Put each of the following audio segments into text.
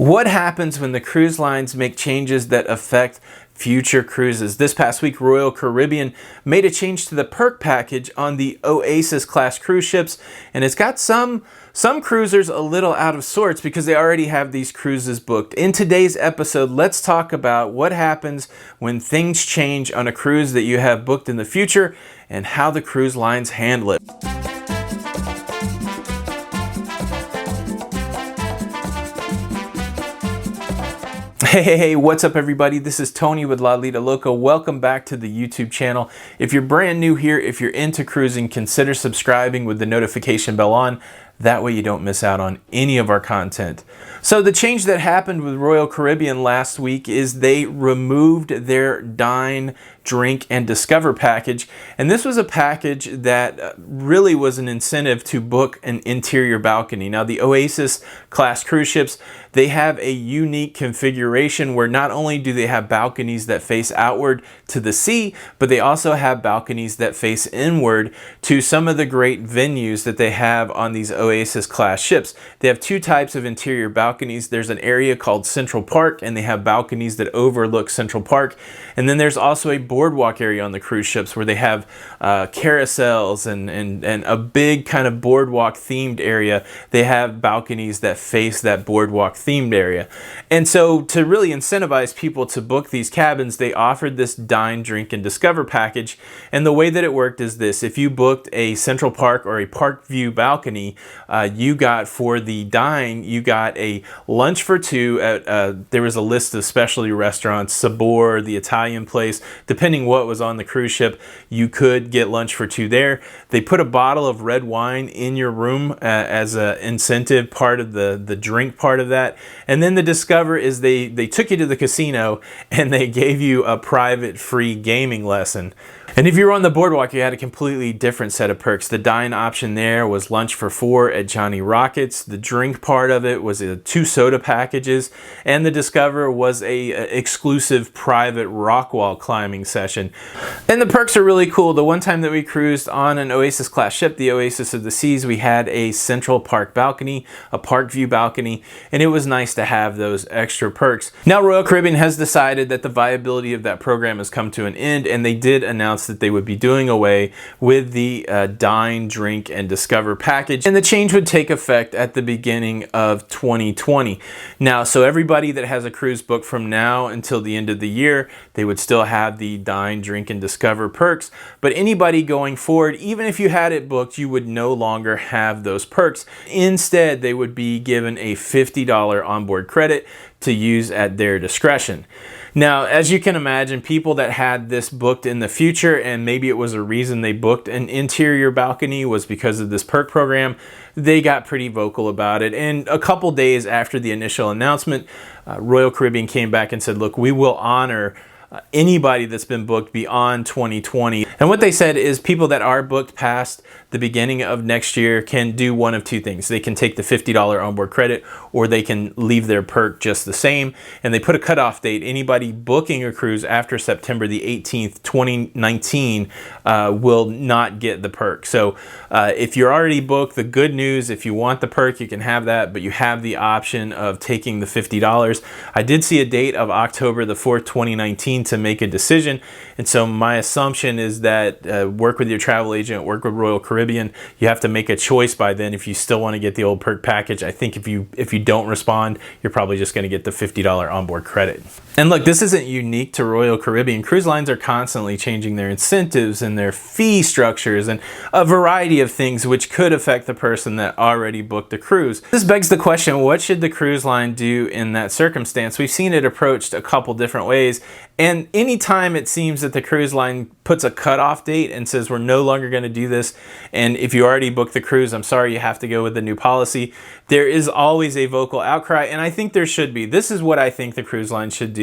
What happens when the cruise lines make changes that affect future cruises? This past week, Royal Caribbean made a change to the Perk package on the Oasis Class cruise ships, and it's got some cruisers a little out of sorts because they already have these cruises booked. In today's episode, let's talk about what happens when things change on a cruise that you have booked in the future and how the cruise lines handle it. Hey, what's up everybody? This is Tony with Loca. Welcome back to the YouTube channel. If you're brand new here, if you're into cruising, consider subscribing with the notification bell on. That way you don't miss out on any of our content. So the change that happened with Royal Caribbean last week is they removed their Dine, Drink, and Discover package. And this was a package that really was an incentive to book an interior balcony. Now the Oasis Class cruise ships, they have a unique configuration where not only do they have balconies that face outward to the sea, but they also have balconies that face inward to some of the great venues that they have on these Oasis Class ships. They have two types of interior balconies. There's an area called Central Park, and they have balconies that overlook Central Park. And then there's also a boardwalk area on the cruise ships where they have carousels and a big kind of boardwalk themed area. They have balconies that face that boardwalk themed area. And so to really incentivize people to book these cabins, they offered this Dine, Drink, and Discover package. And the way that it worked is this: if you booked a Central Park or a Park View balcony, you got, for the Dine, you got a lunch for two at, there was a list of specialty restaurants, Sabor, the Italian place, depending what was on the cruise ship, you could get lunch for two there. They put a bottle of red wine in your room as an incentive part of the drink part of that. And then the Discover is they took you to the casino and they gave you a private free gaming lesson. And if you were on the boardwalk, you had a completely different set of perks. The Dine option there was lunch for four at Johnny Rockets. The drink part of it was two soda packages. And the Discover was a exclusive private rock wall climbing session. And the perks are really cool. The one time that we cruised on an Oasis Class ship, the Oasis of the Seas, we had a Central Park balcony, a Park View balcony, and it was nice to have those extra perks. Now Royal Caribbean has decided that the viability of that program has come to an end, and they did announce that they would be doing away with the Dine, Drink, and Discover package, and the change would take effect at the beginning of 2020. Now, so everybody that has a cruise booked from now until the end of the year, they would still have the Dine, Drink, and Discover perks, but anybody going forward, even if you had it booked, you would no longer have those perks. Instead, they would be given a $50 onboard credit to use at their discretion. Now, as you can imagine, people that had this booked in the future, and maybe it was a reason they booked an interior balcony was because of this perk program, they got pretty vocal about it. And a couple days after the initial announcement, Royal Caribbean came back and said, look, we will honor anybody that's been booked beyond 2020. And what they said is people that are booked past the beginning of next year can do one of two things. They can take the $50 onboard credit, or they can leave their perk just the same. And they put a cutoff date. Anybody booking a cruise after September the 18th, 2019 will not get the perk. So if you're already booked, the good news, if you want the perk, you can have that, but you have the option of taking the $50. I did see a date of October the 4th, 2019 to make a decision. And so my assumption is that work with your travel agent, work with Royal Caribbean. You have to make a choice by then if you still want to get the old perk package. I think if you don't respond, you're probably just going to get the $50 onboard credit. And look, this isn't unique to Royal Caribbean. Cruise lines are constantly changing their incentives and their fee structures and a variety of things which could affect the person that already booked the cruise. This begs the question, what should the cruise line do in that circumstance? We've seen it approached a couple different ways, and anytime it seems that the cruise line puts a cutoff date and says we're no longer going to do this, and if you already booked the cruise, I'm sorry, you have to go with the new policy, there is always a vocal outcry, and I think there should be. This is what I think the cruise line should do.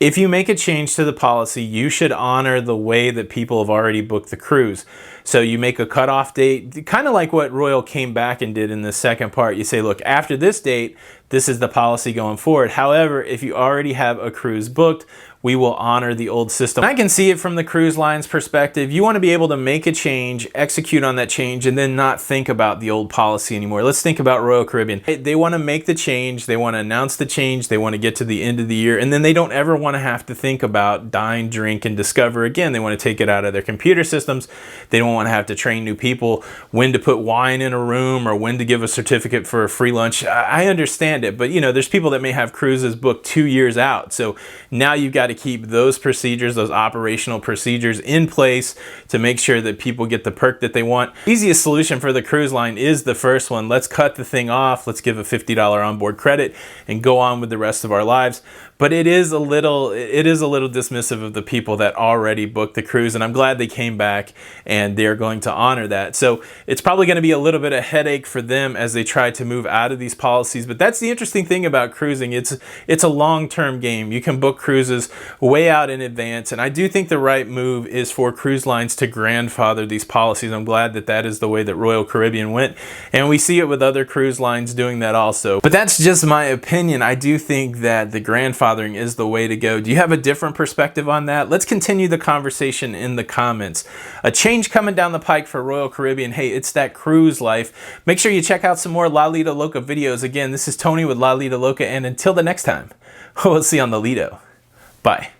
If you make a change to the policy, you should honor the way that people have already booked the cruise. So you make a cutoff date, kind of like what Royal came back and did in the second part. You say, look, after this date, this is the policy going forward. However, if you already have a cruise booked, we will honor the old system. I can see it from the cruise line line's perspective, you want to be able to make a change, execute on that change, and then not think about the old policy anymore. Let's think about Royal Caribbean. They want to make the change, they want to announce the change, they want to get to the end of the year, and then they don't ever want to have to think about Dine, Drink, and Discover again. They want to take it out of their computer systems. They don't want to have to train new people when to put wine in a room or when to give a certificate for a free lunch. I understand it, but you know, there's people that may have cruises booked 2 years out. So now you've got to keep those procedures, those operational procedures in place to make sure that people get the perk that they want. Easiest solution for the cruise line is the first one. Let's cut the thing off. Let's give a $50 onboard credit and go on with the rest of our lives. But it is a little dismissive of the people that already booked the cruise, and I'm glad they came back and they're going to honor that. So it's probably going to be a little bit of headache for them as they try to move out of these policies. But that's the interesting thing about cruising. It's a long-term game. You can book cruises way out in advance, and I do think the right move is for cruise lines to grandfather these policies. I'm glad that that is the way that Royal Caribbean went, and we see it with other cruise lines doing that also. But that's just my opinion. I do think that the grandfathering is the way to go. Do you have a different perspective on that? Let's continue the conversation in the comments. A change coming down the pike for Royal Caribbean. Hey, it's that cruise life. Make sure you check out some more La Lido Loca videos. Again, this is Tony with La Lido Loca, and until the next time, we'll see you on the Lido. Bye.